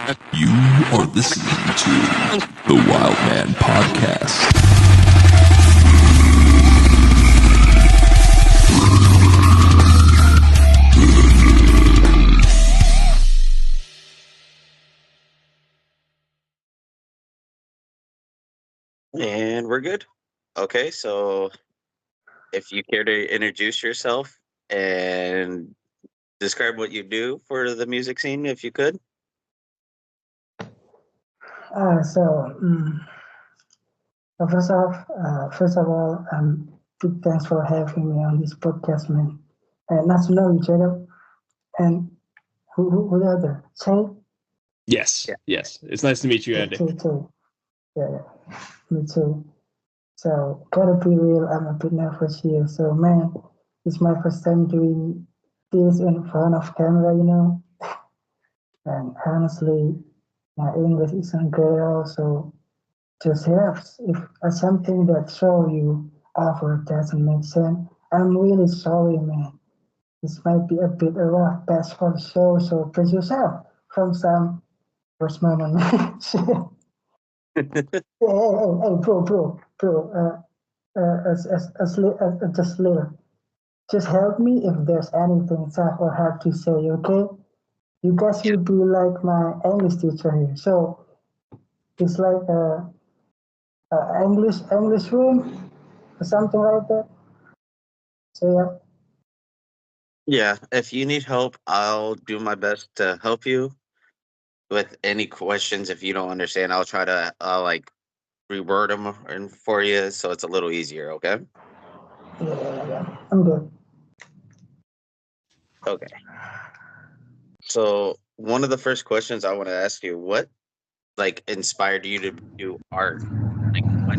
You are listening to the Wild Man Podcast. And we're good. Okay, so if you care to introduce yourself and describe what you do for the music scene, if you could. Uh, so, mm, first of all, big thanks for having me on this podcast, man. Nice to know each other. And who the other? Che? Yes, Yeah. yes. It's nice to meet you, Andy. Che. Yeah, me too. So, gotta be real, I'm a bit nervous here. So, man, it's my first time doing this in front of camera. And honestly, my English isn't great also. Just helps if something that show you offer doesn't make sense. I'm really sorry, man. This might be a bit a rough patch for the show, so brace yourself from some first moment. Shit. Hey, bro. Just little. Just help me if there's anything tough or hard to say, okay? You guys will be like my English teacher here. So it's like a English room or something like that. So yeah. Yeah, if you need help, I'll do my best to help you with any questions. If you don't understand, I'll try to like reword them for you so it's a little easier. Okay. Yeah. I'm good. Okay. So one of the first questions I want to ask you: what like inspired you to do art? Like what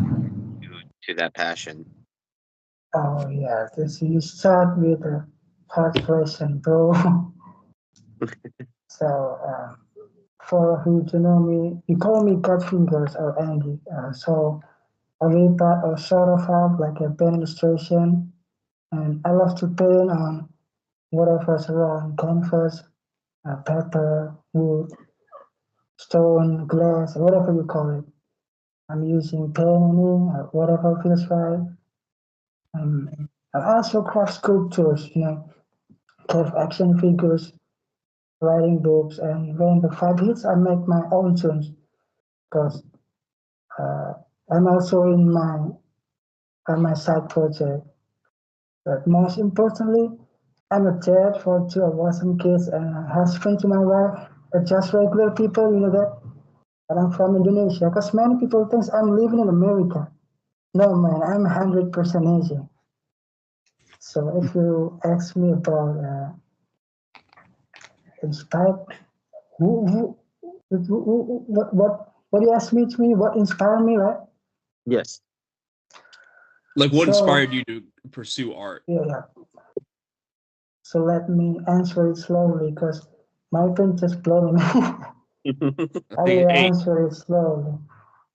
you to that passion? Oh yeah, this you start with a hard question, bro. So for who to know me, you call me Cut Fingers or Andy. So I read that or sort of have like a pen illustration, and I love to paint on whatever's around canvas, paper, wood, stone, glass, whatever you call it. I'm using painting, whatever feels right. I also craft sculptures, carve action figures, writing books, and when the vibe hits, I make my own tunes. Because uh, I'm also in my side project. But most importantly, I'm a dad for two awesome kids and a husband to my wife. Just regular people, you know that. And I'm from Indonesia. Because many people think I'm living in America. No, man, I'm 100% Asian. So if you ask me about inspired, who, what you asked me to me, what inspired me, right? Yes. Like, what So- inspired you to pursue art? Yeah. So let me answer it slowly because my brain just blowing. I will Hey, answer it slowly.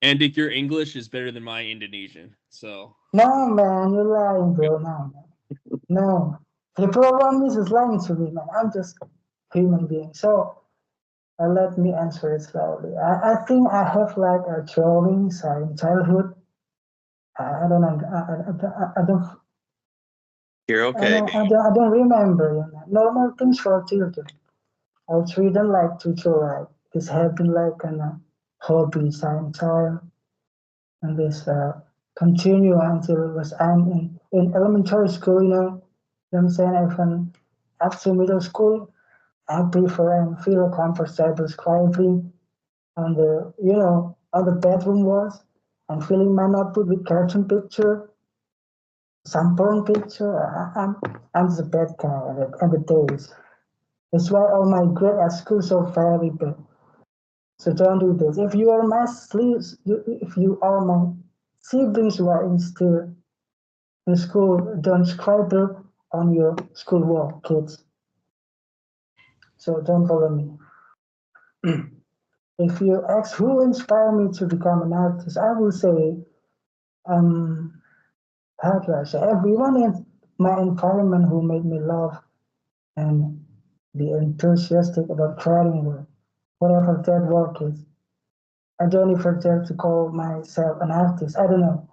Andy, your English is better than my Indonesian. So No, man, you're lying, bro. No. People around me is lying to me, man. I'm just a human being. So let me answer it slowly. I think I have like a drawing in childhood. I don't know. I don't. You're okay. I don't remember. Normal things for children. Our children like to draw. Right? This has been like a hobby since child, and this continue until it was I'm in elementary school. What I'm saying, even up to middle school, I prefer and feel comfortable scribbling on the bedroom walls and filling my notebook with cartoon picture, some porn picture. I'm the bad guy at the days. That's why all my grades at school so very bad. So don't do this. If you are my if you are my siblings who are still in school, don't scribble on your school wall, kids. So don't follow me. If you ask who inspired me to become an artist, I will say, how do I say, everyone in my environment who made me love and be enthusiastic about creating work. whatever that work is. I don't even dare to call myself an artist. I don't know.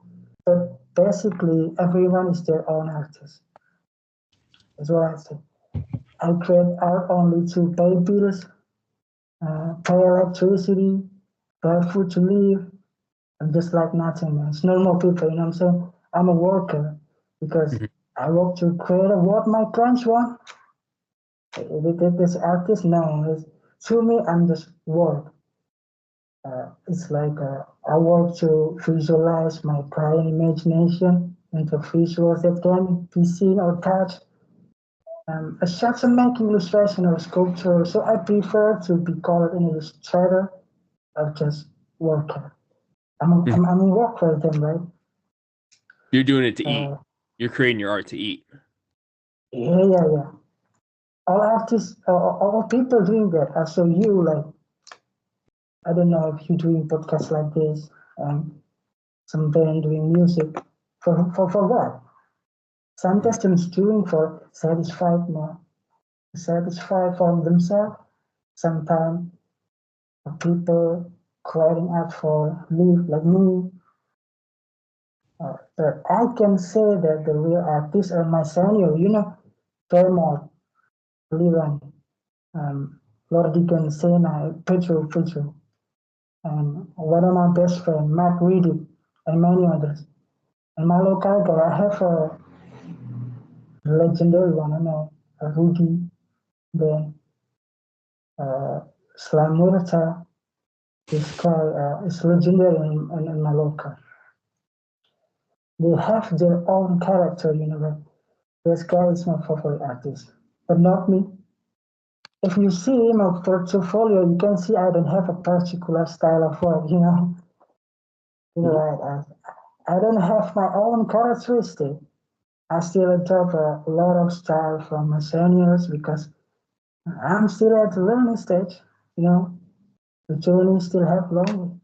But basically, everyone is their own artist. That's what I say. I create art only to pay bills, pay electricity, buy food to live. I'm just like nothing, man. It's normal people, you know what I'm saying? I'm a worker because Mhm. I work to create what my clients want. This artist, no. To me, I'm just work. It's like I work to visualize my client imagination into visuals that can be seen or touched. Aside from making illustration or sculpture, so I prefer to be called an illustrator or just worker. Mhm. I'm a worker then, right? You're doing it to eat. Uh, You're creating your art to eat. yeah. All artists, all people doing that. So you like, I don't know if you're doing podcasts like this, some band doing music for what? Some Mhm. persons doing for satisfied more, satisfied for themselves. Sometimes people creating art for live like me. But I can say that the real artists are my senior, Paramore, Liran, Lordigan, Sena, Petro, and one of my best friend, Matt Reedy, and many others. And my local guy, I have a legendary one, Rudy, then uh, Slamurta. This guy is legendary in my local. They have their own character, but this guy is my favorite artist, but not me. If you see my portfolio, you can see I don't have a particular style of work, Mhm. I don't have my own characteristic. I still adopt a lot of style from my seniors because I'm still at the learning stage, you know. The journey still have long.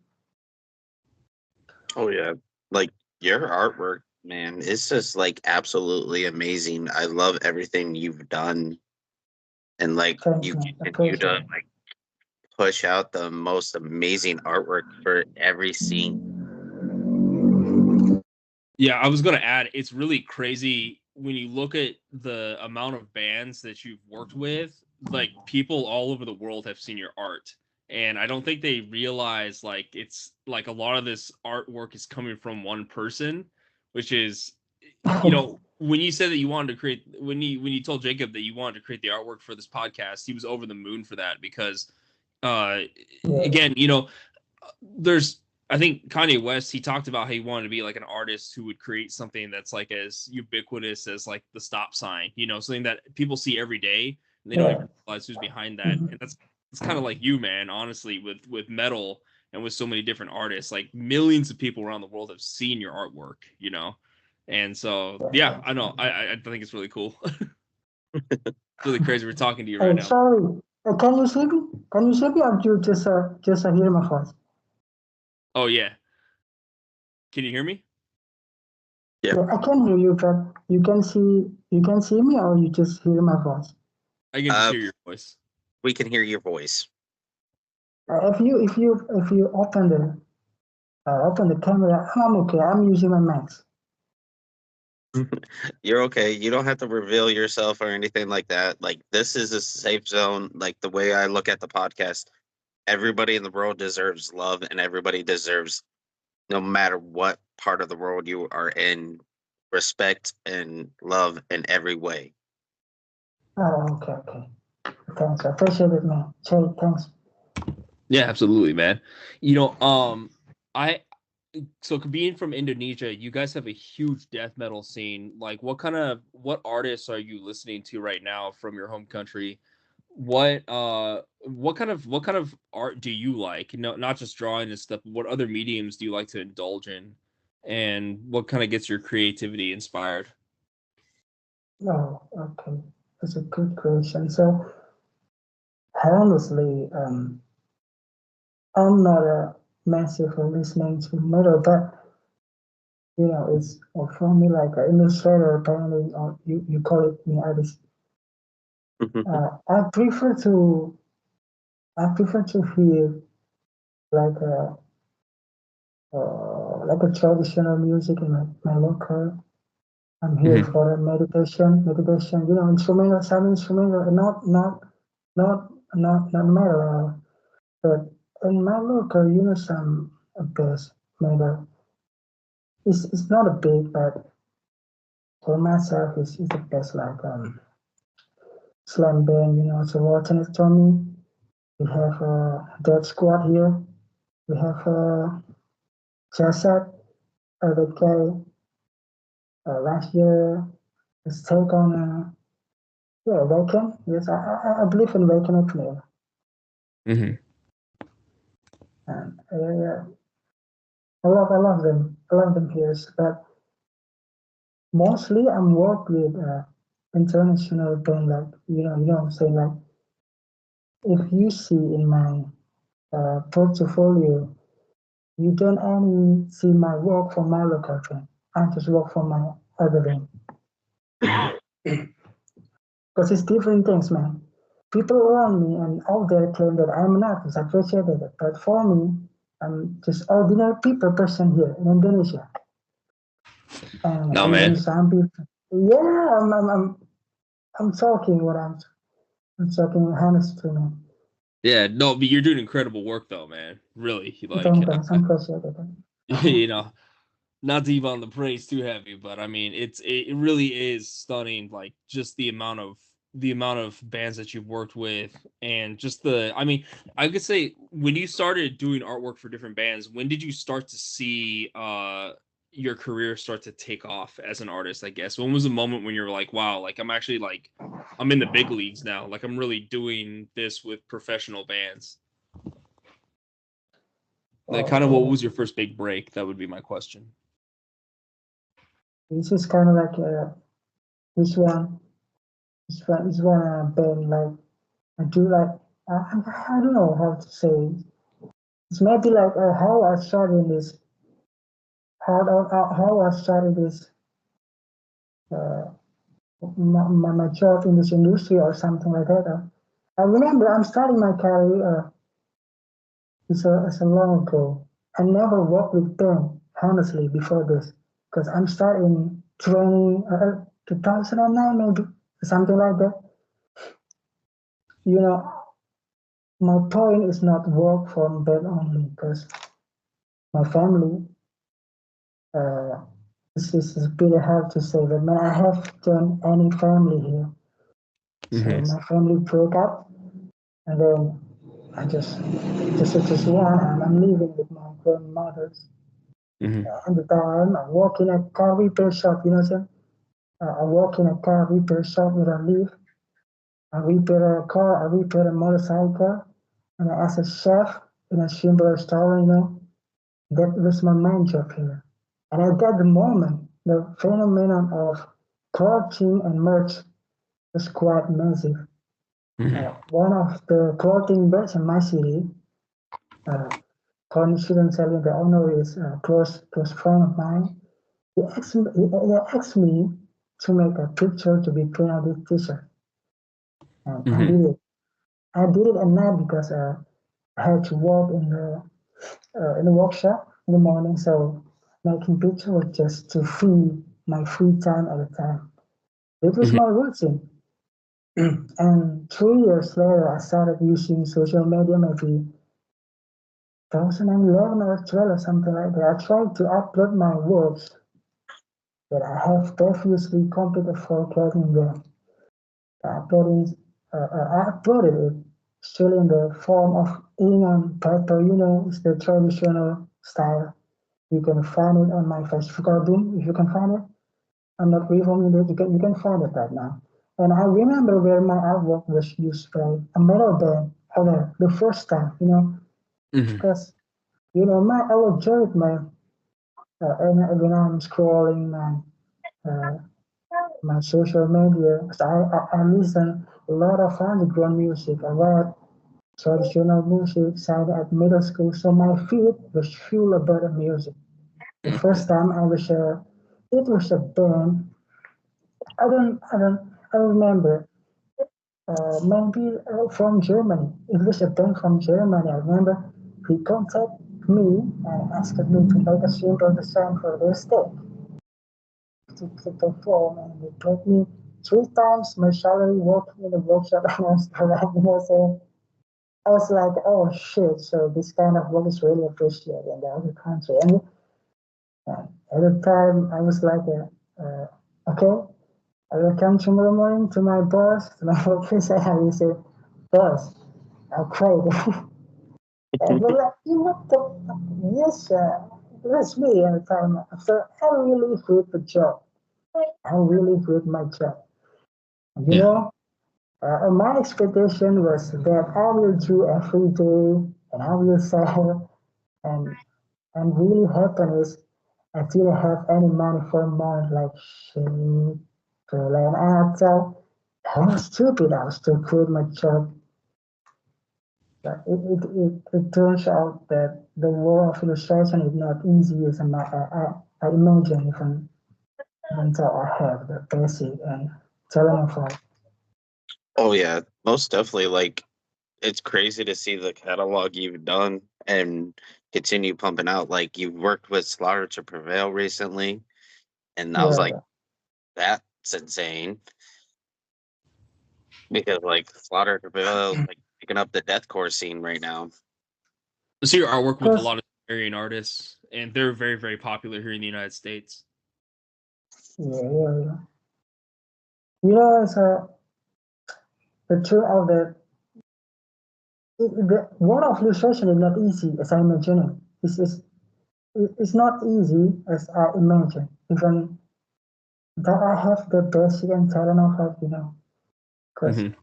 Oh yeah, like your artwork, man, it's just like absolutely amazing. I love everything you've done, and like Thanks, you man. continue Appreciate to it. like push out the most amazing artwork for every scene. Yeah, I was gonna add, it's really crazy when you look at the amount of bands that you've worked with. Like people all over the world have seen your art, and I don't think they realize like it's like a lot of this artwork is coming from one person, which is, when you said that you wanted to create, when you told Jacob that you wanted to create the artwork for this podcast, he was over the moon for that because, uh, Yeah. again, there's I think Kanye West, he talked about how he wanted to be like an artist who would create something that's like as ubiquitous as like the stop sign, something that people see every day and they don't Yeah. even realize who's behind that. Mhm. And that's it's kind of like you, man, honestly, with metal and with so many different artists. Like millions of people around the world have seen your artwork. And so Yeah, yeah, I thanks, know. man. I think it's really cool. It's really crazy we're talking to you right Hey, now. sorry. Can you see me? Can you see me or you just hear my voice? Oh yeah. Can you hear me? Yeah, Yeah, I can hear you, but you can see me or you just hear my voice. I can just uh, hear your voice. we can hear your voice. If you open the camera, I'm okay. I'm using my max. You're okay. You don't have to reveal yourself or anything like that. Like this is a safe zone. Like the way I look at the podcast, everybody in the world deserves love, and everybody deserves, no matter what part of the world you are in, respect and love in every way. Oh, okay. Thanks. I appreciate it, man. Jay, thanks. Yeah, absolutely, man. I so being from Indonesia, you guys have a huge death metal scene. Like, what artists are you listening to right now from your home country? What kind of art do you like? No, not just drawing and stuff. But what other mediums do you like to indulge in? And what kind of gets your creativity inspired? Oh, okay. That's a good question. So, honestly, I'm not a massive for listening to metal, but it's for me like an illustrator, apparently, or you call it me artist. I prefer to I prefer to hear like like a traditional music in my local. I'm here Hmm. for a meditation, instrumental, some instrumental, not metal, but in my local, some bass metal. It's not a big, but for myself, it's the best like slam band, it's a alternate to me. We have Dead Squad here. We have Chesed, that guy last year. His take on yeah, Waken. Yes, I believe in Waken of Player. Hmm. And yeah, I love them. I love them here. But mostly I'm work with international band like what I'm saying, like if you see in my portfolio, you don't only see my work for my local band. I just work for my other band. Hmm. Because it's different things, man. People around me and out there claim that I'm an artist. I appreciate it. But for me, I'm just ordinary people person here in Indonesia. No, And man. some people, yeah, I'm talking what I'm talking honestly, man. Yeah, no, but you're doing incredible work though, man. Really, like, Sometimes I'm frustrated. you know, not to even on the praise too heavy, but I mean, it really is stunning, like just the amount of bands that you've worked with, and just I mean, I could say when you started doing artwork for different bands, when did you start to see your career start to take off as an artist? I guess when was the moment when you were like, wow, like I'm actually like I'm in the big leagues now, like I'm really doing this with professional bands. Like, kind of what Oh, was your first big break? That would be my question. this is kind of like this one, this one band like I do like I don't know how to say it. It's maybe like how I started this how I started this uh, my job in this industry or something like that. I remember I'm starting my career. It's a long ago. I never worked with pen honestly before this because I'm starting training 2009 maybe something like that. You know, my point is not work from bed only because my family. Uh, this is pretty hard to say, but man, I have done any family here. So Hmm. my family broke up, and then I just one, and I'm living with my grandmothers. Hmm. And the time I work in a car repair shop, you know what I'm saying? I work in a car repair shop where I live. I repair a car, I repair a motorcycle, and as a chef in a simple restaurant, that was my main job here. And at that moment, the phenomenon of clothing and merch was quite massive. Hmm. One of the clothing brands in my city, uh, coincidentally, the owner is a close friend of mine. He asked me to make a picture to be printed on this t-shirt, and I Hmm. did it. I did it at night because I had to work in the workshop in the morning, so making picture was just to free my free time at the time. It was Hmm. my routine. And 3 years later, I started using social media, maybe 2011 or 12 or something like that. I tried to upload my works that I have previously completed for clothing brand. Uploading, I uploaded it still in the form of ink on paper, it's the traditional style. You can find it on my Facebook album if you can find it. I'm not reforming it. You can find it right now. And I remember where my artwork was used by a metal band ever the first time, Hmm. because my algorithm, and when I'm scrolling uh, my social media, 'cause I listen a lot of underground music, a lot traditional music, started at middle school, so my feed was full of better music. The first time it was a band. I don't remember maybe from Germany. It was a band from Germany. I remember he contacted me and asked me to make a simple design for their stage to perform, and they paid me 3 times my salary working in the workshop. And I was like, saying, I was like, oh shit! So this kind of work is really appreciated in the other country. And at the time, I was like, okay, I will come tomorrow morning to my boss, to my workplace, and I will say, boss, I cried. And we're like, you what the fuck? Yes, that's me at the time. So I really hate the job. I really hate my job. You Yeah. know, my expectation was that I will do every day and I will sell. And and really happened is I didn't have any money for a month. Like shit. So like I was stupid. I was to quit my job. But it turns out that the world of illustration is not easy as I imagine, even though I have the basic and talent of it. Oh yeah, most definitely. Like it's crazy to see the catalog you've done and continue pumping out. Like you worked with Slaughter to Prevail recently, and I was like, Yeah, that's insane because like Slaughter to Prevail is like picking up the deathcore scene right now. I see your artwork with a because lot of Sumerian artists, and they're very, very popular here in the United States. yeah. It's the truth of the world of illustration is not easy as I imagine it. It's not easy as I imagine. Even that I have the basic and talent of it. Because Mm-hmm.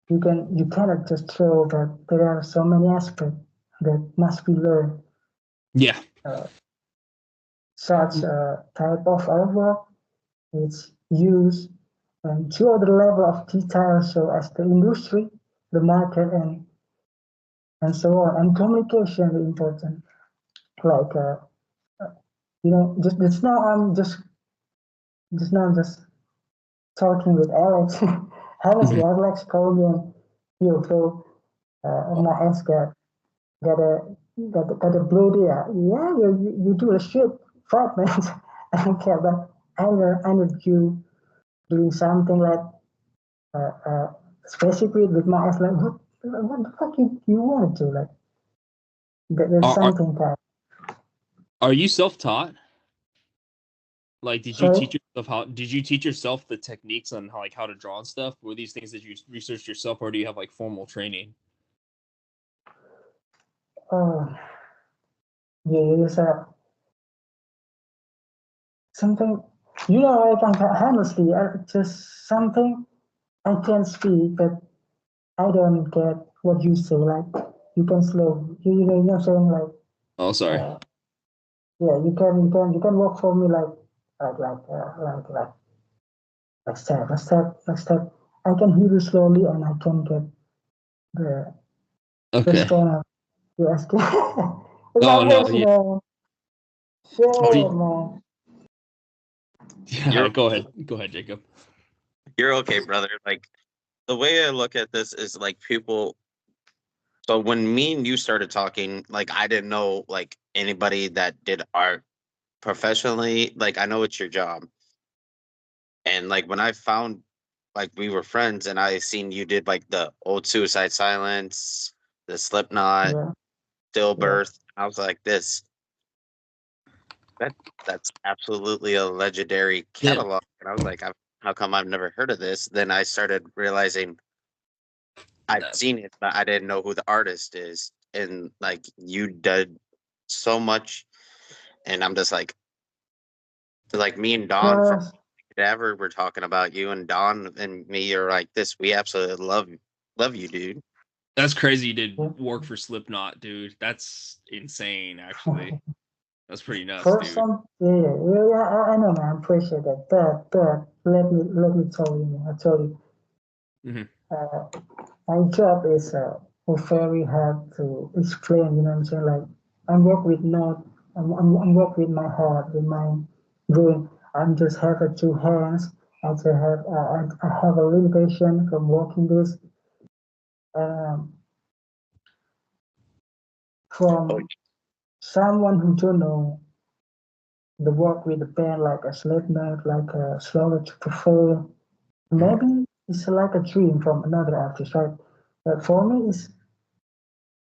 you cannot just throw that there are so many aspects that must be learned. Yeah. Uh, such a type of artwork is used to other level of detail, so as the industry, the market, and so on, and communication is important. Like just now I'm just talking with Alex. Honestly, Mm-hmm. Alex called me and bro, my ex got a blue deal. Yeah, you do a shit, fuck man. I don't care, but I need you doing something like uh, uh, specifically with my ex. Like what the fuck you want to do? Like there's Are, are something that. are you self-taught? Like, did you Sorry. teach yourself how? Did you teach yourself the techniques on how to draw and stuff? Were these things that you researched yourself, or do you have like formal training? Oh, yeah, it's something. Honestly, just something I can speak, but I don't get what you say. Like you can slow. You're saying like Oh, sorry. uh, yeah, you can work for me like like uh, like like step. I can hear you slowly, and I can get the Okay. tone of you asking. It's Oh no. almost Yeah. shit, Did- man. Yeah. You're Go ahead. Go ahead, Jacob. you're okay, brother. Like the way I look at this is like people. So when me and you started talking, like I didn't know like anybody that did art professionally. Like I know it's your job, and like when I found like we were friends, and I seen you did like the old Suicide Silence, the Slipknot, Yeah, yeah. Stillbirth. I was like, that that's absolutely a legendary Yeah. catalog, and I was like, how come I've never heard of this? Then I started realizing I've seen it, but I didn't know who the artist is, and like you did so much, and I'm just like me and Don from Cause Cadaver were talking about you, and Don and me are like this. We absolutely love you, dude. That's crazy. You did yeah. work for Slipknot, dude. That's insane. Actually, that's pretty nuts, For dude. some, yeah, I know, man. I appreciate that. But let me tell you, man. I tell you, Hmm. uh, my job is very hard to explain. You know what I'm saying? Like, I'm work with my heart, with my brain. I'm just have two hands I have a limitation from working this um, from someone who don't know the work with the band like a Slipknot, like a Slower to Prefer. Maybe it's like a dream from another artist, right? But for me, it's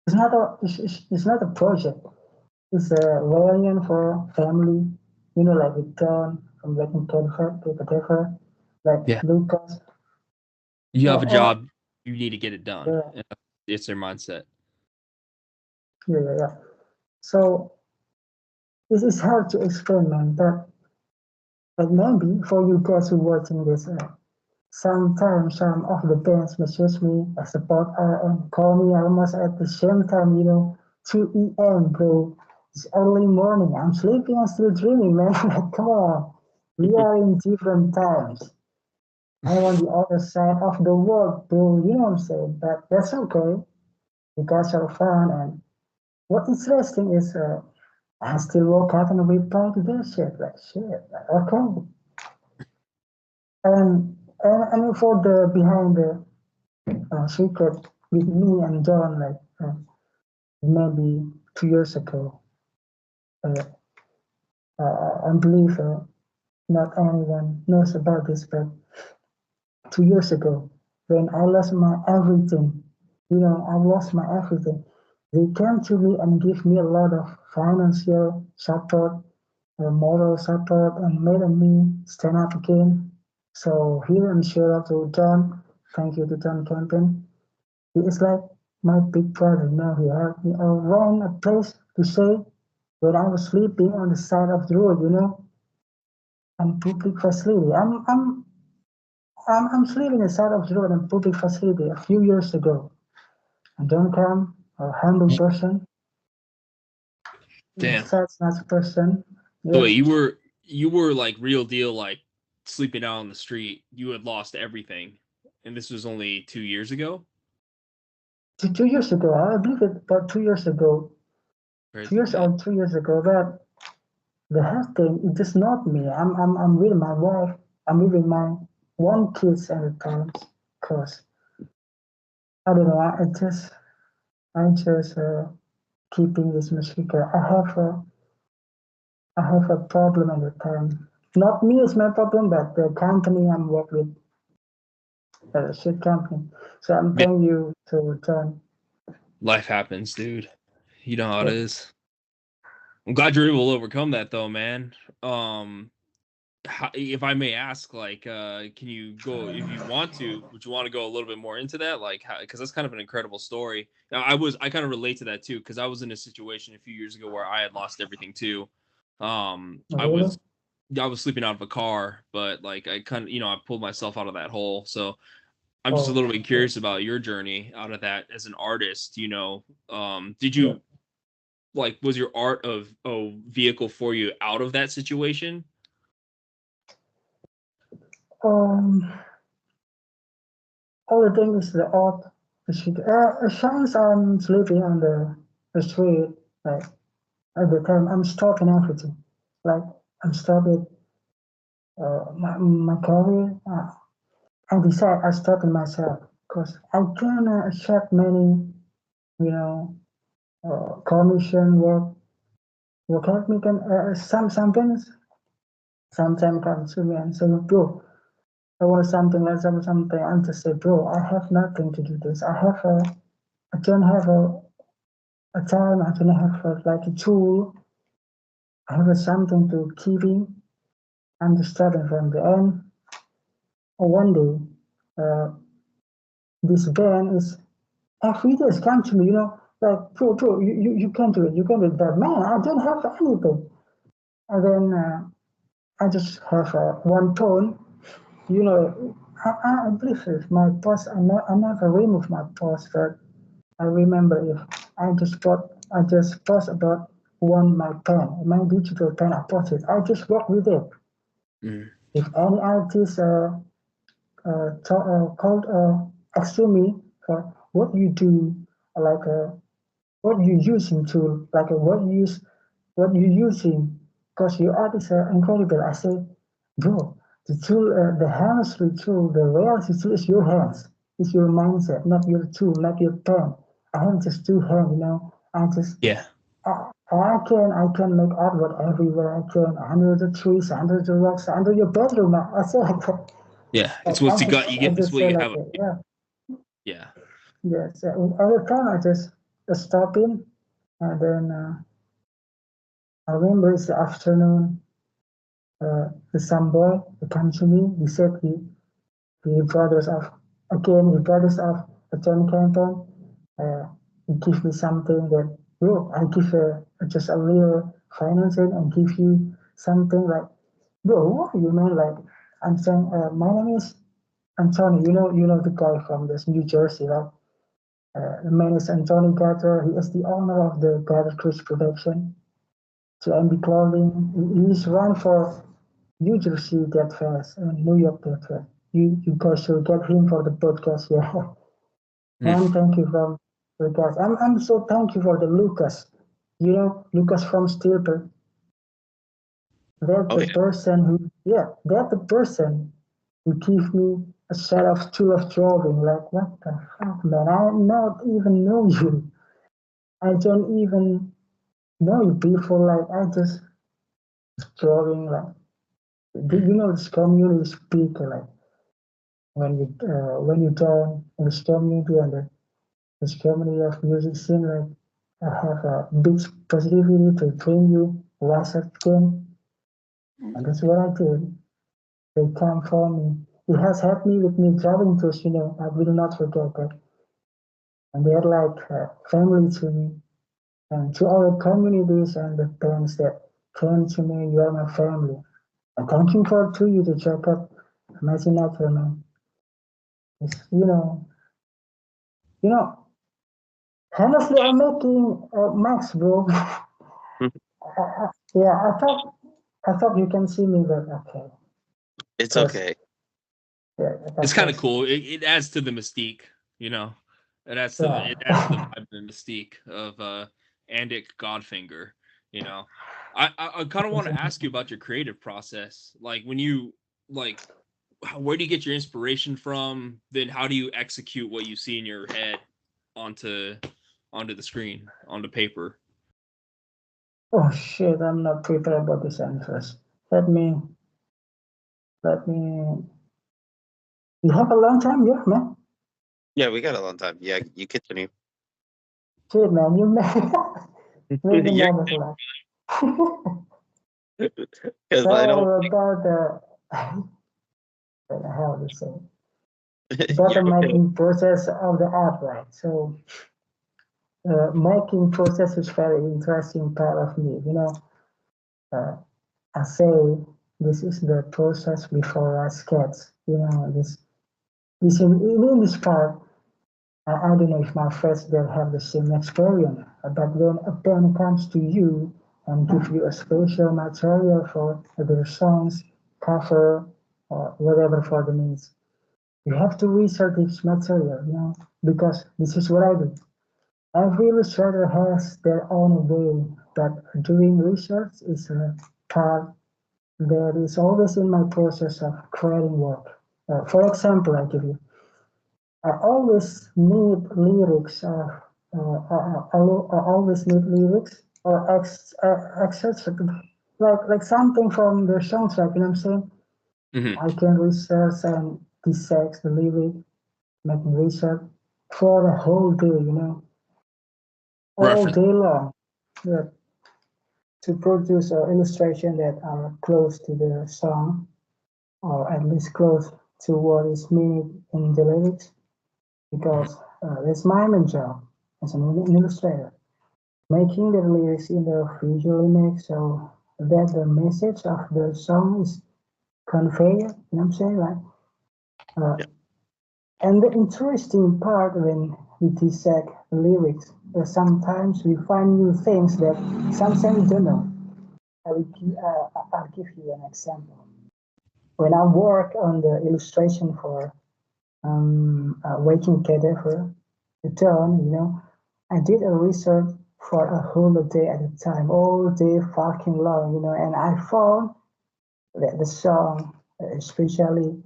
not a project. It's a reunion for family. You know, like with John from Black and whatever, like Yeah. Lucas. You have a Or job, you need to get it done. yeah, And it's their mindset. yeah. So it's hard to explain, man. But maybe for you guys who watching this, sometimes some of the bands message me, support and call me almost at the same time, 2 a.m., bro. It's early morning. I'm sleeping and still dreaming, man. Like, come on. We are in different times. I'm on the other side of the world, bro. You know what I'm saying? But that's okay. You guys are fun. And what's interesting is I still woke up and reply to this shit. Like, shit. Like, okay. And for the behind the secret with me and John, like maybe 2 years ago. Uh, I believe not anyone knows about this, but 2 years ago, when I lost my everything, I lost my everything. They came to me and give me a lot of financial support, moral support, and made me stand up again. So here I'm shout out to John. Thank you to John Campin. He is like my big brother now. He helped me around a place to stay when I was sleeping on the side of the road, and public facility. I'm sleeping on the side of the road in public facility a few years ago. And don't come a humble person, Damn. such nice person. So Yes, wait, you were like real deal, like sleeping out on the street. You had lost everything, and this was only 2 years ago. 2 years ago, I believe it about 2 years ago, two Crazy, years man. or 3 years ago. But the health thing, it is not me. I'm with my wife. I'm with my one kids at the time. Cause I don't know. I just keeping this secret. I have a problem at the time. Not me is my problem, but the company I'm work with, shit company. So I'm Yeah, telling you to John. life happens, dude. You know how it Yeah, is. I'm glad you're able to overcome that, though, man. Um, if I may ask, like, can you go if you want to? Would you want to go a little bit more into that, like, because that's kind of an incredible story. Now, I kind of relate to that too, because I was in a situation a few years ago where I had lost everything too. I really? was sleeping out of a car, but like I kind of I pulled myself out of that hole. So I'm just a Oh, little bit curious about your journey out of that as an artist. Did yeah. you like was your art of a vehicle for you out of that situation? Um, all the thing is the odd. Sometimes I'm sleeping on the street, like at the time I'm stopping everything. Like I'm stopping my career. I decide I stopping myself because I cannot accept many, you know, commission work help me can sometimes come to me and say, bro, I want something like something. I'm just say, bro, I have nothing to do this. I don't have a time. I don't have like a tool. I have something to keep in. I'm just starting from the end. Or one day, uh, this band is every day come to me, like, bro, you can do it. You can do it. But man, I don't have anything. And then I just have one tone. I believe if my post, I never remove my post, but I remember if I just post about one my pen, my digital pen, I post it. I just work with it. Mm. If any artist called ask to me for what you do, like what you using to, like what you using, because your art is incredible. I say, bro, The tool, the hands-free tool, the reality tool is your hands. It's your mindset, not your tool, not your pen. I have just two hands, I just Yeah. I can make artwork everywhere I can, under the trees, under the rocks, under your bedroom. I say like that. Yeah. It's I what you just got. You I get. It's just what say you like have. that. Yeah, Yeah. yes. Every time I just stop in, and then I remember it's the afternoon. The some boy came to me. He said he brothers of again he brothers of a John Campbell. Uh, he give me something that bro. I give just a little financing and give you something like bro. What you mean like I'm saying? My name is Anthony. You know the guy from this New Jersey, right? The man is Anthony Gatter. He is the owner of the Gatter Chris production to MB Clothing. He's run for New Jersey that fast and New York that fast. You guys should get him for the podcast, yeah. Mm. And thank you from the guys. I'm so thank you for the Lukas. Lukas from Stillbirth. That's Oh the yeah. person who that's the person who give me a set of tool of drawing. Like what the fuck man? I not even know you. I don't even know you before like I just drawing like this community speaker like when you join this community and this community of music scene like I have a big positivity to bring you once again and that's what I did. They come for me. It has helped me with me driving tools, I will not forget that. And they're like family to me. And to all the communities and the bands that came to me, you are my family. And thank you for to you to check up Amazing Natural man. It's, you know, honestly, I'm making Max, bro. Yeah, I thought you can see me, but okay. It's That's okay. yeah, It's that's kind of just cool. It adds to the mystique. You know, it adds to the yeah. it adds to the vibe and mystique of Andic Godfinger. You know, I kind of want to ask you about your creative process. Like when you like, where do you get your inspiration from? Then how do you execute what you see in your head onto the screen, onto paper? Oh shit, I'm not prepared about this answers. Let me let me. You have a long time, yeah, man. Yeah, we got a long time. Yeah, you continue. Shit, man, you made me You're nervous like. because I don't. So about the how to say about the You're okay. making process of the art, right? So making process is very interesting part of me. Uh, I say this is the process before I sketch. This in this part. I don't know if my friends there have the same experience, but when a pen comes to you and give you a special material for their songs, cover, or whatever for the needs, you have to research this material, because this is what I do. Every illustrator has their own way, but doing research is a part that is always in my process of creating work. For example, I give you. I always need lyrics. I always need lyrics or excerpts, like something from the soundtrack. You know what I'm saying? Mm-hmm. I can research and dissect the lyric, make research for the whole day. All Reference. day long. Yeah, to produce an illustration that are close to the song, or at least close to what is meant in the lyrics. Because that's my main job as an illustrator, making the lyrics in the visual image so that the message of the song is conveyed. You know what I'm saying? Like, uh, Yeah. and the interesting part when we dissect the lyrics, sometimes we find new things that sometimes we don't know. I'll give you an example. When I work on the illustration for Waking Cadaver, the dawn, I did a research for a whole day at a time, all day fucking long, and I found that the song especially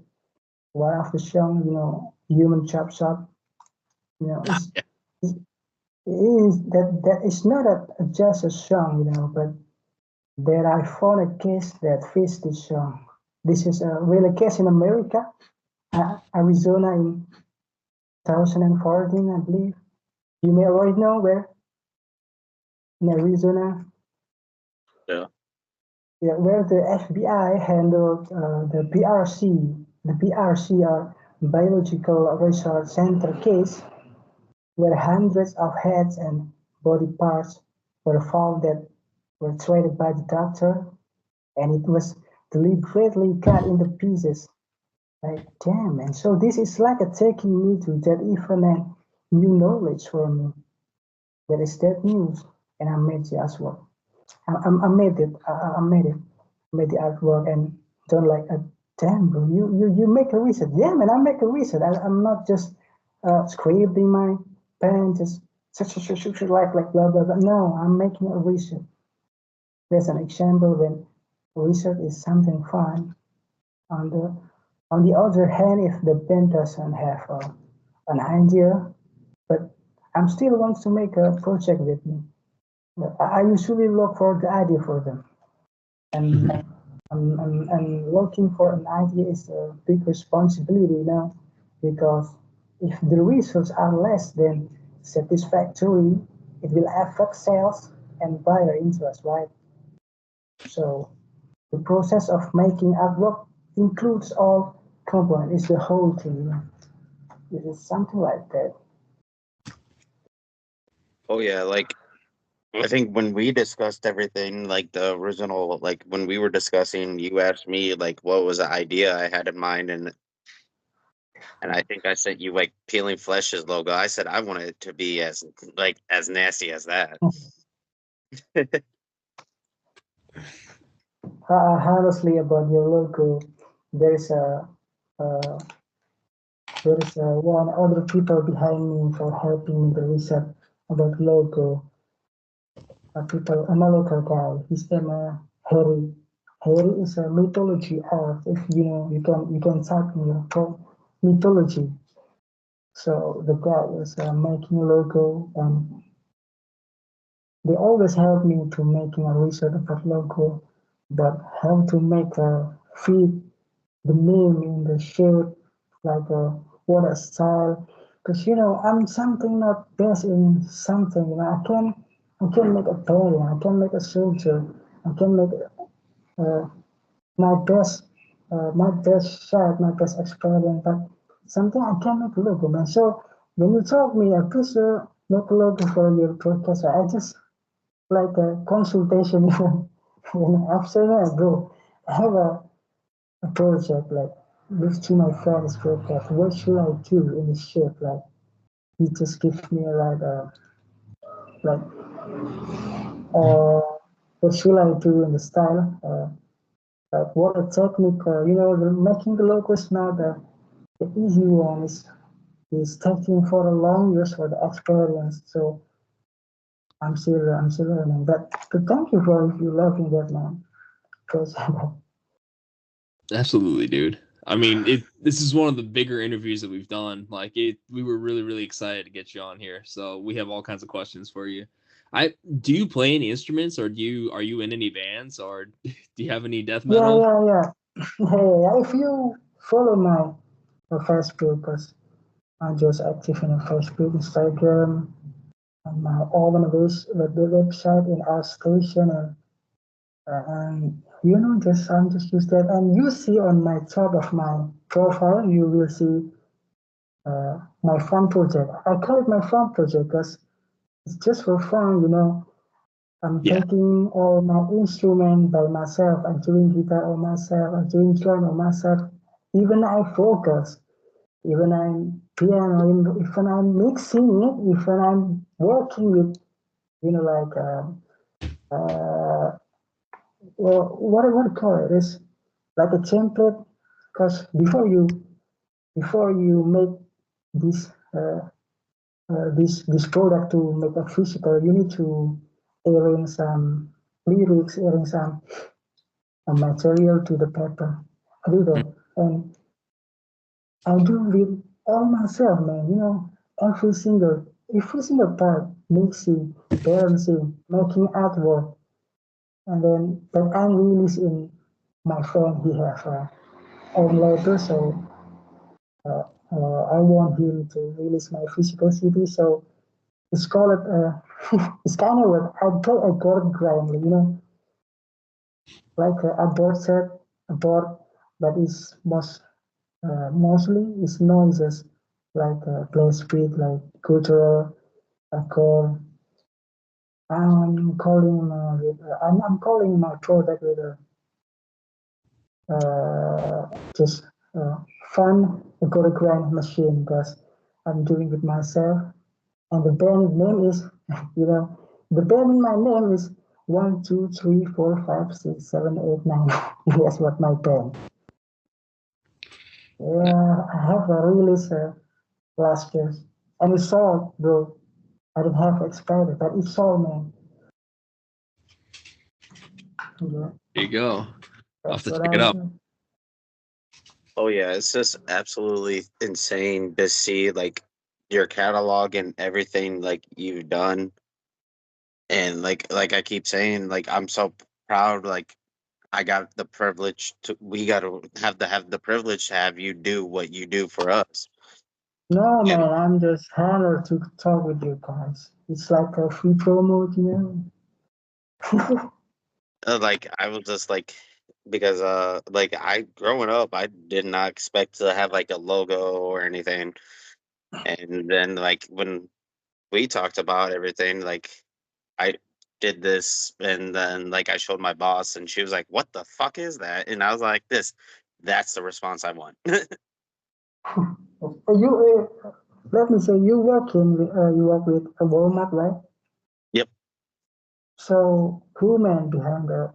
one of the song, Human Chop Shop. It's, it is that is not just a song, but there I found a case that fits this song. This is a real case in America, Arizona in 2014, I believe. You may already know where in Arizona, Yeah. yeah, where the FBI handled the BRC. The BRC are Biological Research Center case, where hundreds of heads and body parts were found that were traded by the doctor, and it was deliberately cut into pieces. Like, damn, man. So this is like a taking me to that even a new knowledge for me. That is that news, and I made it as well. I made it. I made it. Made the artwork and don't like, damn, bro. You make a reset. Yeah, man. I make a reset. I'm not just scribbling my pen, just like blah blah blah. No, I'm making a reset. There's an example when reset is something fun. On the on the other hand, if the band doesn't have an idea, but I'm still wants to make a project with me, I usually look for the idea for them, and and looking for an idea is a big responsibility, because if the results are less than satisfactory, it will affect sales and buyer interest, right? So the process of making artwork includes all components, it's the whole thing. It is something like that. Oh yeah, like I think when we discussed everything, like the original, like when we were discussing, you asked me like what was the idea I had in mind, and I think I sent you like peeling flesh's logo. I said I wanted it to be as nasty as that. Honestly, about your logo, there is a uh, one other people behind me for helping me the research about logo. People, I'm a local guy. His name Harry. Harry is a mythology art. If you know, you can type in your phone mythology. So the guy is making a logo, and they always help me to making a research about logo, but how to make a fit the name in the shirt, like what a style. Because I'm something not best in something. I can make a painting, I can make a sculpture, I can make uh, my best, my best shot, my best experiment. But something I can make a logo, man. So when you told me, please make a logo for your podcast, I just like a consultation. After that, bro, I have a project like this to my friend's podcast. What should I do in the ship? Like he just gives me like uh what should I do in the style? Like what a technique. Making the logo is not the easy one. Is taking for a long years for the experience. So I'm still learning. But thank you for if you loving that, man. Because Absolutely, dude. I mean, this is one of the bigger interviews that we've done. Like we were really, really excited to get you on here. So we have all kinds of questions for you. Do you play any instruments, or are you in any bands, or do you have any death yeah, metal? yeah, yeah. Hey, if you follow my Facebook, because I'm just active in Facebook, Instagram, and my organization, the website in our station, and just I'm just use that. And you see on my top of my profile, you will see my fun project. I call it my fun project because it's just for fun. I'm Yeah. taking all my instrument by myself. I'm doing guitar on myself. I'm doing drum on myself. Even I focus. Even I'm piano. Even I'm mixing it. Even I'm working with like well, what do you call it? It's like a template. Because before you make this this product to make a physical, you need to arrange some lyrics, arrange some material to the paper. I do that, and I do it all myself, man. Every single part, mixing, balancing, making artwork, and then that I'm releasing my friend. He have own label, so I want him to release my physical CD. So it's called it's kind of what I play a chord grind, like a board set, a board that is mostly is noises like play speed, like cultural, chord. I'm calling my product with a just fun chord grind machine because I'm doing it myself. And the band name is, you know, the band my name is 1, 2, 3, 4, 5, 6, 7, 8, 9. That's what my band. Yeah, I have a release last year, and it's sold, bro. I didn't have expected, but it's sold, man. Yeah, There you go. I'll have that's to what check I it out. do. Oh yeah, it's just absolutely insane to see like your catalog and everything like you've done. And like I keep saying, like I'm so proud. Like I got the privilege to. We got to have the privilege to have you do what you do for us. No, And man, I'm just honored to talk with you guys. It's like a free promo. like I was just like because like I growing up, I did not expect to have like a logo or anything. And then like when we talked about everything, like I did this, and then like I showed my boss, and she was like, "What the fuck is that?" And I was like, "This, that's the response I want." Let me say, you work with a Walmart, right? Yep. So, who man behind the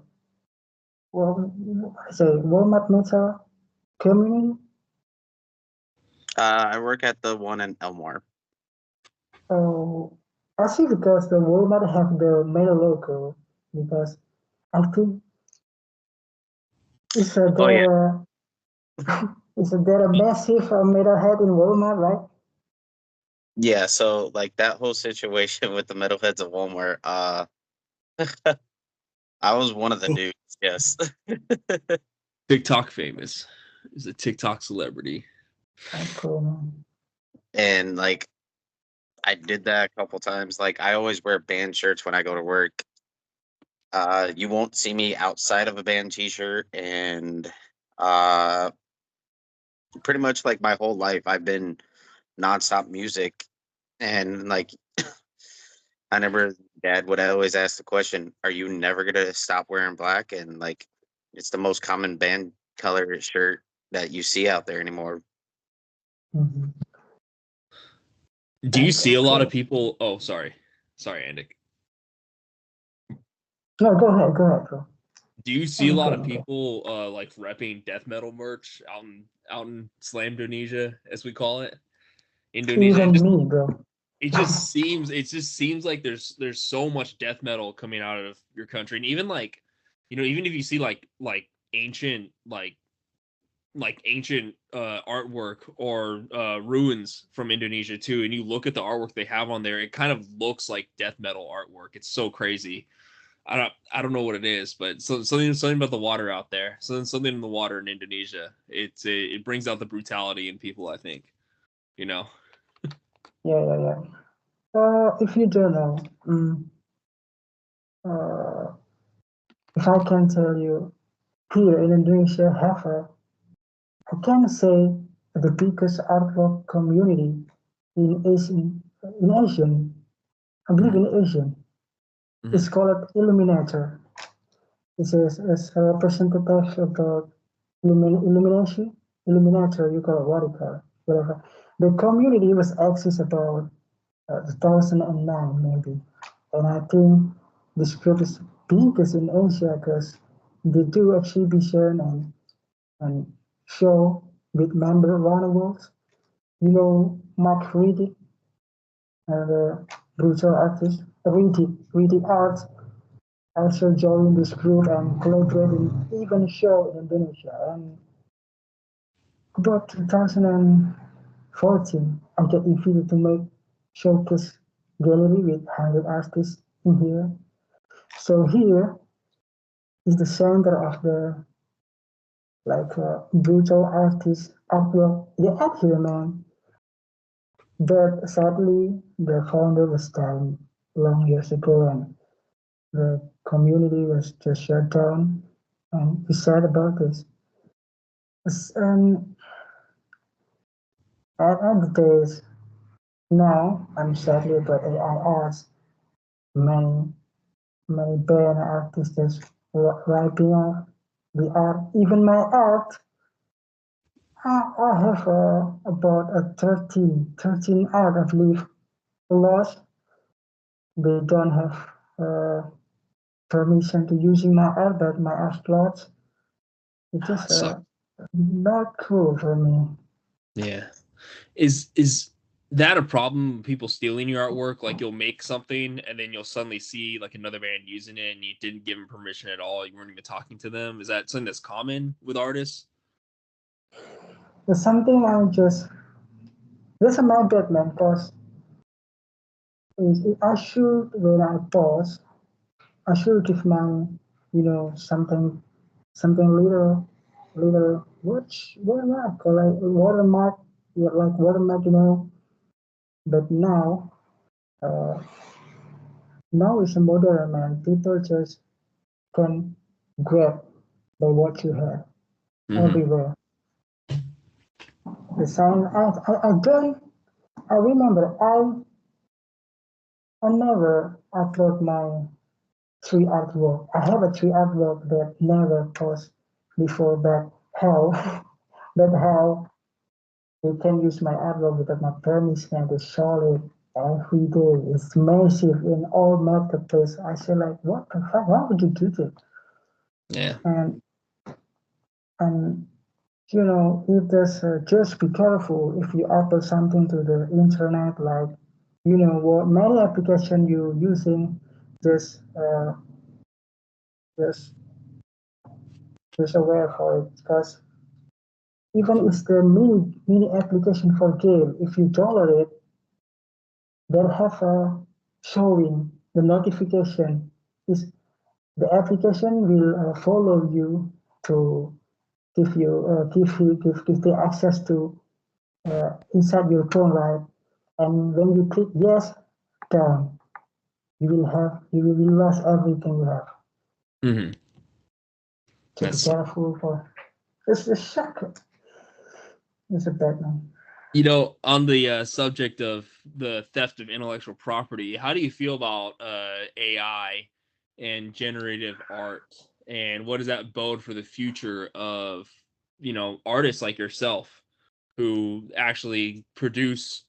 well, I say Walmart Meta community? I work at the one in Elmore. So, I see because the Walmart have the Meta logo because I think it's a Oh yeah, there is there a massive Meta head in Walmart, right? yeah. So like that whole situation with the metalheads of Walmart. I was one of the dudes. Yes. TikTok famous. He's a TikTok celebrity. That's cool, man. And like I did that a couple times. Like I always wear band shirts when I go to work. You won't see me outside of a band t-shirt, and uh pretty much like my whole life I've been nonstop music. And like I never dad would always ask the question, "Are you never gonna stop wearing black?" And like it's the most common band color shirt that you see out there anymore. Mhm. Do you see That's a lot of cool. people? Oh, sorry, Andy. No, go ahead, bro. Do you see a I'm lot good, of I'm good. people like repping death metal merch out in Slam Indonesia, as we call it? Indonesia. Even me, bro. It just seems like there's so much death metal coming out of your country. And even like, even if you see like ancient ancient artwork or ruins from Indonesia too, and you look at the artwork they have on there, it kind of looks like death metal artwork. It's so crazy. I don't know what it is, but something about the water out there. Something in the water in Indonesia. It brings out the brutality in people, I think. You know. Yeah, yeah, yeah. If you don't know, uh, if I can tell you, here in Indonesia have I can say the biggest artwork community in Asian, I believe in Asian. It's Mhm. called Illuminator. It's a representative of the Illuminator, you call it what you call it, whatever. The community was accessed about 2009 maybe. And I think this group is biggest in Asia because they do exhibition and show with member around the world. Mark Riddick, the brutal artist, Riddick Art also joined this group and collaborated even show in Indonesia. And about 2014, I get invited to make showcase gallery with 100 artists in here. So here is the center of the brutal artist artwork. They act here, man. But sadly, the founder was dying long years ago, and the community was just shut down. And we sad about this. And at the days now, I'm sadly about AI art. Many many band artists just writing off the art. Even my art, I have about a 13 art I've lived lost. They don't have permission to using my art, but my art plots. It's just So not cool for me. yeah, is that a problem? People stealing your artwork? Like you'll make something and then you'll suddenly see like another band using it, and you didn't give them permission at all. You weren't even talking to them. Is that something that's common with artists? It's something I just, this is my bad, man, because I should, when I pause, I should give my, something little, watermark, or like watermark, yeah, like watermark, But uh, now it's a modern, man. People just can grab by what you have Mm-hmm. everywhere. The sign, I don't, I remember, I never upload my tree artwork. I have a tree artwork that never post before, but how, but how they can use my artwork without my permission and they show it every day. It's massive in all marketplace. I say like, what the fuck? Why would you do that? Yeah. And and if there's just be careful if you upload something to the internet, like what many application you using, just just just aware for it because even if the mini application for game, if you download it, they'll have a showing the notification is the application will follow you to give the access to inside your phone, right? And when you click yes, done, you will lose everything you have. Mm-hmm. So be That's careful for it's a shock. It's a bad one. On the subject of the theft of intellectual property, how do you feel about AI and generative art, and what does that bode for the future of artists like yourself who actually produce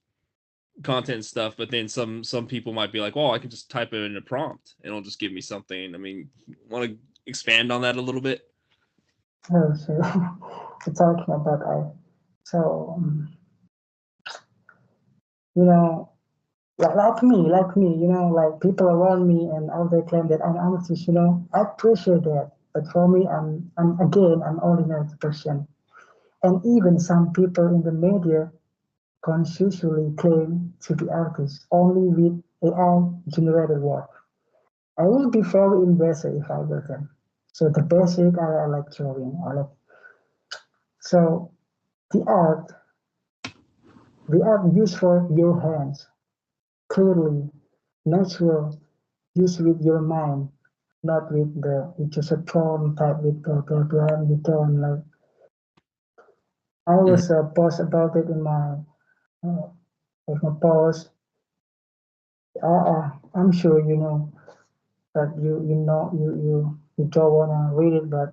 content and stuff, but then some people might be like, well, I can just type it in a prompt and it'll just give me something. I mean, want to expand on that a little bit? Oh, so we're talking about I. So you know, like me, like people around me and all they claim that I'm an artist. I appreciate that, but for me, I'm ordinary person, and even some people in the media consciously claim to be artists only with AI generated work. I will be very invested if I were them. So the basic I like drawing. So the art, the art used for your hands, clearly, natural, used with your mind, not with just a prompt type with blah blah blah and you don't like. I Mhm. was post about it uh, in my post. I'm sure you know that you don't wanna read it, but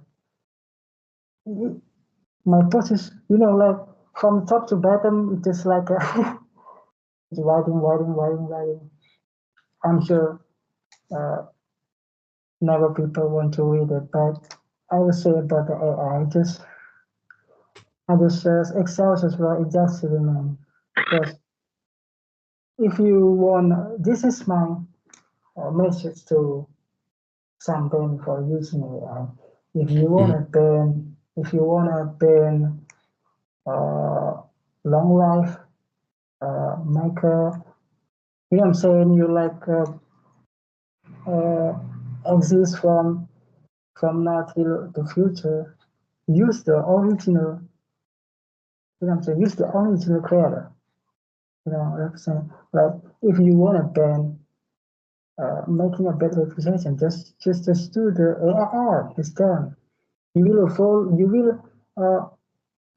my post is like from top to bottom, it's just like it's writing. I'm sure never people want to read it, but I will say about the AI, I just excels as well, it just man. Because if you want, this is my message to something for using AI. If you want Mhm. to ban long life, Michael. You know what I'm saying? You like uh, exist from now till the future. Use the original. You know what I'm saying? Use the original creator. You know what I'm saying? Like if you want a band making a better representation, just do the AR. It's done. You will fall. You will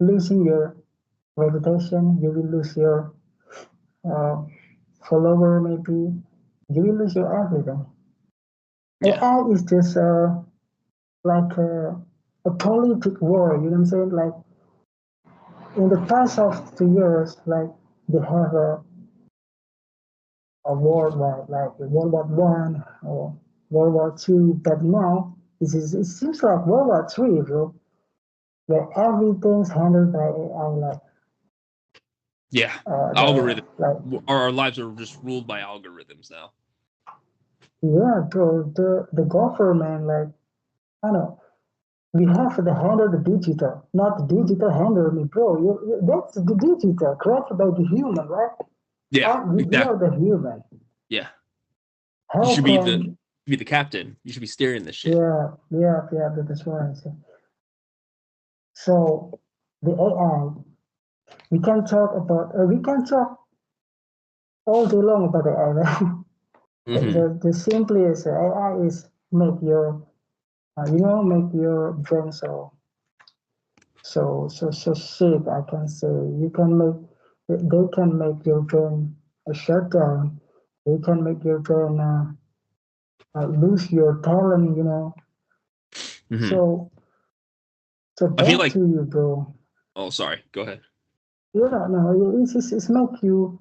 losing your reputation. You will lose your uh, follower. Maybe you will lose your everything. Yeah. AI is just like a politic war. You know what I'm saying? Like in the past of 2 years, like they have a worldwide, like World War I or World War II. But now it seems like World War III, bro, where everything's handled by AI. Yeah. Algorithm. Our lives are just ruled by algorithms now. Yeah, bro, the government, like, I know, we have to handle the digital, not the digital handle me, bro. That's the digital created by the human, right? Yeah. We are the human. Yeah. You How should can be the captain. You should be steering the ship. yeah, that's what I say. So the AI, we can talk all day long about the AI, right? The simplest AI is make your make your brain so sick. I can say you can make they can make your brain a shutdown. They can make your brain lose your talent. So so I feel back like. to you, bro. Oh, sorry. Go ahead. Yeah, no, it's make you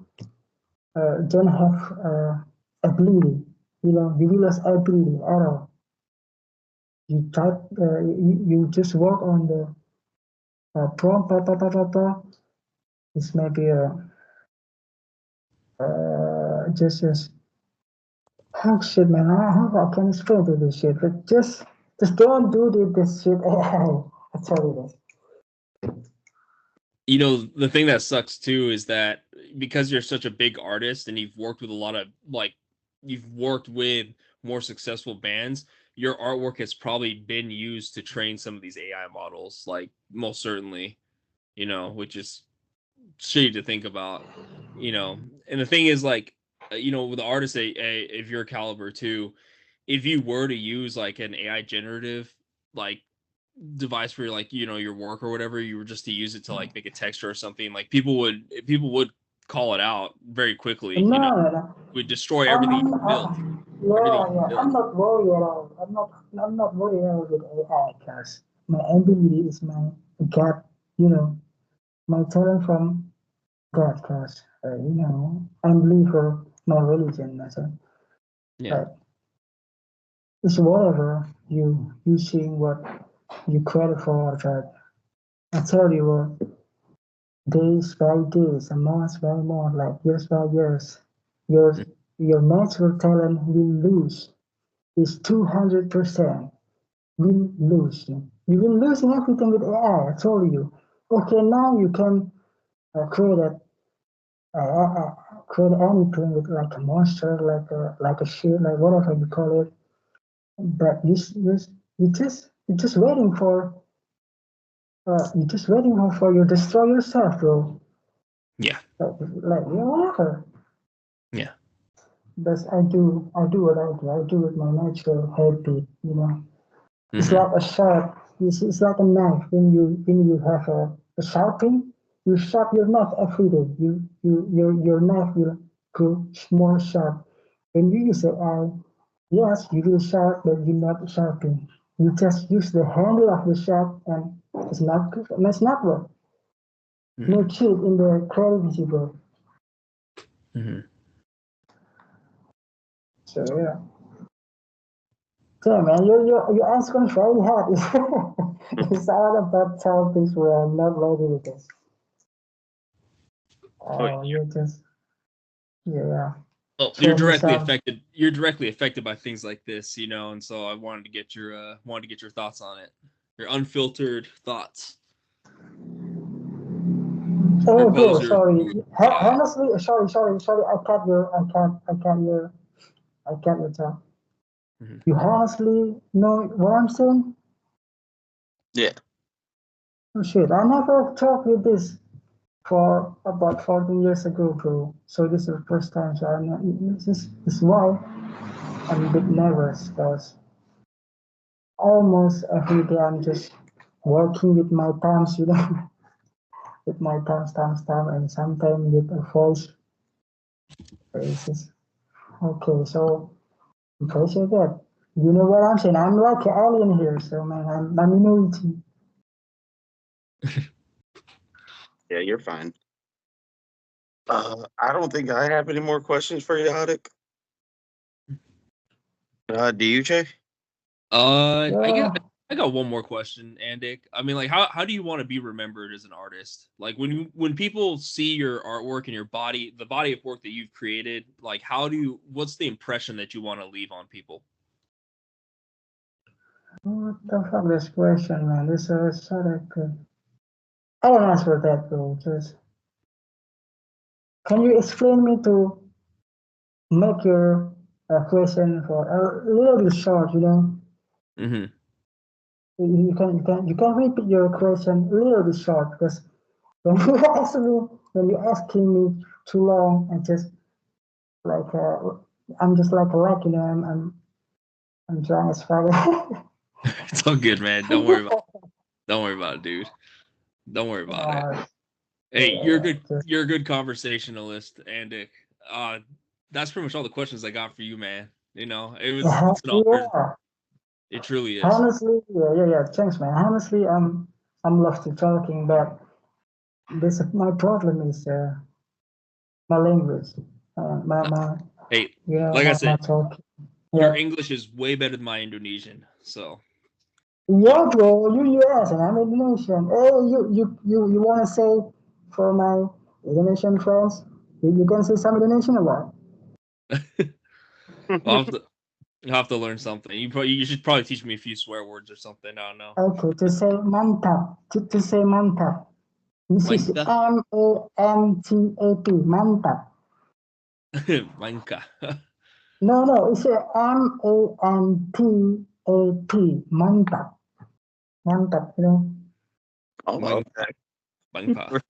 don't have ability. You will lose ability at all. You type, you just work on the prompt, It's maybe just how shit, man. How I can explain to this shit? But just don't do this shit. I tell you this. The thing that sucks too is that because you're such a big artist and you've worked with a lot of you've worked with more successful bands, your artwork has probably been used to train some of these AI models, like most certainly, which is shitty to think about, And the thing is, like, with the artists, if your caliber too, if you were to use like an AI generative like device for your work or whatever, you were just to use it to like make a texture or something, like people would call it out very quickly, No. would destroy everything you built. Yeah. I'm not worried at all. I'm not worried at all with AI because my ability is my God. My talent from God. Because I believe for my religion. So, Yeah. but it's whatever you see what you credit for. But I tell you what, days by days, and months by months, like years by years, your your natural talent will lose. Is 200% will lose. You will lose in everything with AI. I told you. Okay, now you can create create anything with like a monster, like a shit, like whatever you call it. But you're just waiting for you destroy yourself, bro. Yeah. Whatever. Yeah. But I do what I do. I do with my natural heartbeat. It's like a sharp. It's like a knife. When you have a sharpening, you sharp your knife every day. Your knife will grow more sharp. When you use the eye, yes, you will sharp, but you not sharpen. You just use the handle of the sharp, and it's not good. It's not work. No cheat in the creativity, bro. So yeah. So man, you're asking very hard. It's all about topics where I'm not ready with this. Oh, You're just yeah. Well, you're Throw me directly some. affected. You're directly affected by things like this, and so I wanted to get your thoughts on it, your unfiltered thoughts. Oh, bro, Composer, sorry. uh, Honestly, sorry. I cut your talk. mhm. You honestly know what I'm saying? Yeah. Oh shit, I never talked with this for about 14 years ago, bro. So this is the first time. So I'm not, this is why I'm a bit nervous because almost every day I'm just working with my thumbs, with my thumbs, and sometimes with a voice phrases. Okay, so appreciate that. You know what I'm saying? I'm like an alien here, so man, I'm a minority. Yeah, you're fine. I don't think I have any more questions for you, Adik. Do you, Jay? Uh, I Yeah, got I got one more question, Andic. I mean, like, how do you want to be remembered as an artist? Like, when people see your artwork and your body, the body of work that you've created, like, what's the impression that you want to leave on people? what the fuck this question, man? This is such a good. I don't answer that, bro. Just can you explain me to make your question for a little bit short? Mm-hmm. You can repeat your question a little bit short because when you ask me when you're asking me too long, I just like I'm just like I'm trying as far. It's all good, man. Don't worry about it, dude. Don't worry about it. uh, Hey, yeah, just you're a good conversationalist, Andic. Uh, that's pretty much all the questions I got for you, man. It's an honor. yeah. It truly is. Honestly, yeah. Thanks, man. Honestly, I'm love to talking, but this my problem is my language, No, hey, like I my said, talking. your Yeah, English is way better than my Indonesian. So, yeah. yeah, bro. You US and I'm Indonesian. Hey, you wanna say for my Indonesian friends? You can say some Indonesian or what? I'll have to I'll have to learn something. You should probably teach me a few swear words or something. I don't know. Okay, to say mantap. To say mantap. This is Manka. Mantap. Mantap. Manka. No, it's a Mantap. Mantap. Mantap, Oh, Manka. okay. Manka.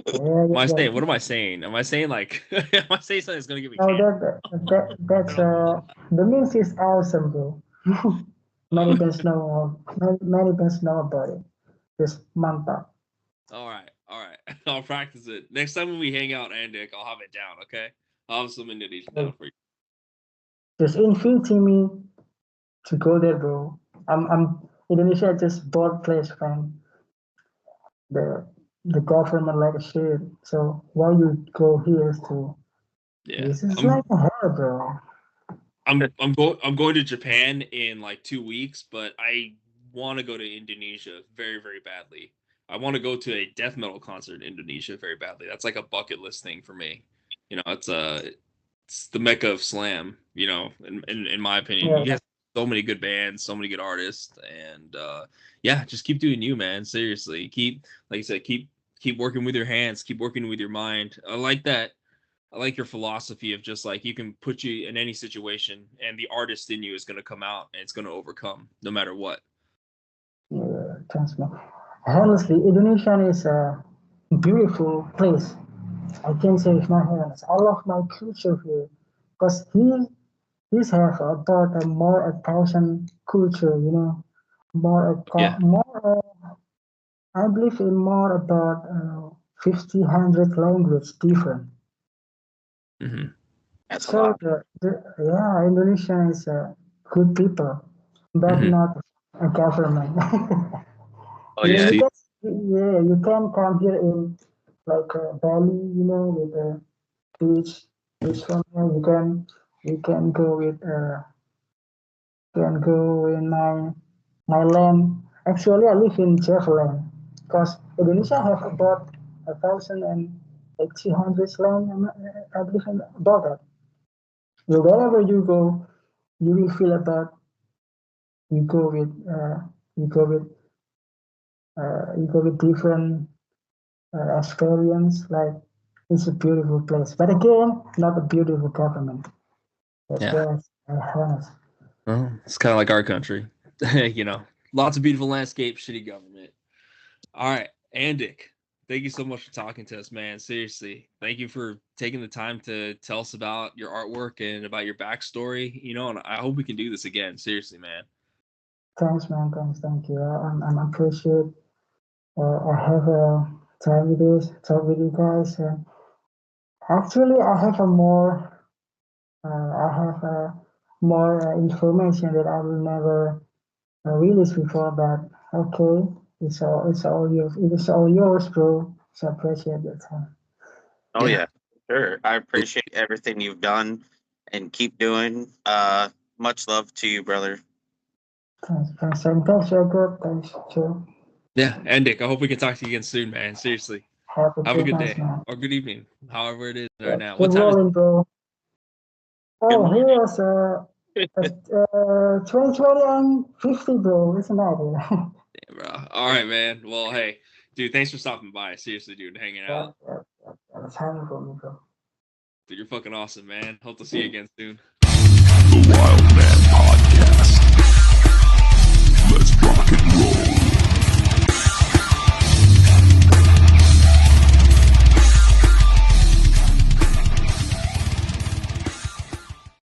Yeah, Am I yeah. saying? What am I saying? Am I saying like? Am I saying something that's gonna get me No, canned? that's the means is awesome, bro. Many bands know about it. This mantap. All right. I'll practice it next time when we hang out, Andic. I'll have it down. Okay. I'll have some Indonesian down for you. Just inviting me to go there, bro. I'm Indonesia just bought place from the the government like a shit. So why you go here to? Yeah. This is like a hell, bro. I'm going to Japan in like 2 weeks, but I want to go to Indonesia very, very badly. I want to go to a death metal concert in Indonesia very badly. That's like a bucket list thing for me. It's the mecca of slam. In my opinion, Yeah, you have so many good bands, so many good artists, and yeah, just keep doing you, man. Seriously, like you said, keep working with your hands, keep working with your mind. I like that. I like your philosophy of just like you can put you in any situation and the artist in you is going to come out and it's going to overcome no matter what. yeah. Thanks, man. Honestly, Indonesia is a beautiful place. I can say with my hands. I love my culture here because he's have about more a thousand culture, Yeah. I believe in more about 50, 100 language different. Hmm. That's a So lot. yeah, Indonesia is good people, but Hmm. not a government. Oh Yeah, yeah. you can you can come here in like Bali, with a beach, beach from here. You can go with can go in my land. Actually, I live in Java land because Indonesia have about 1,800 land. I believe about that. So wherever you go, you will feel about you go with you go with different experience. Like it's a beautiful place, but again, not a beautiful government. Yeah. That's honest. Well, it's kind of like our country. You know, lots of beautiful landscapes, shitty government. All right, Andic, thank you so much for talking to us, man. Seriously, thank you for taking the time to tell us about your artwork and about your backstory. You know, and I hope we can do this again. Seriously, man. Thanks, man. Thanks, thank you. I'm appreciate. I have a time with this, talk with you guys. And actually, I have a more, I have more information that I will never release before. But okay, it's all yours. It is all yours, bro. So I appreciate your time. Oh Yeah. yeah, sure. I appreciate everything you've done and keep doing. Much love to you, brother. Thanks, and thanks, Jacob. Thanks, Joe. Yeah, Andic, I hope we can talk to you again soon, man. Seriously, Have a have a good good night, day man. or good evening, however it is right Yeah, now. What keep time is rolling, bro. Good Oh, morning. here was 2020 and 50, bro. It's an idea. it, bro? All right, man. Well, hey, dude, thanks for stopping by. Seriously, dude, hanging Yeah, out. yeah, yeah. That's having for me, bro. Dude, you're fucking awesome, man. Hope to see you again soon. The Wild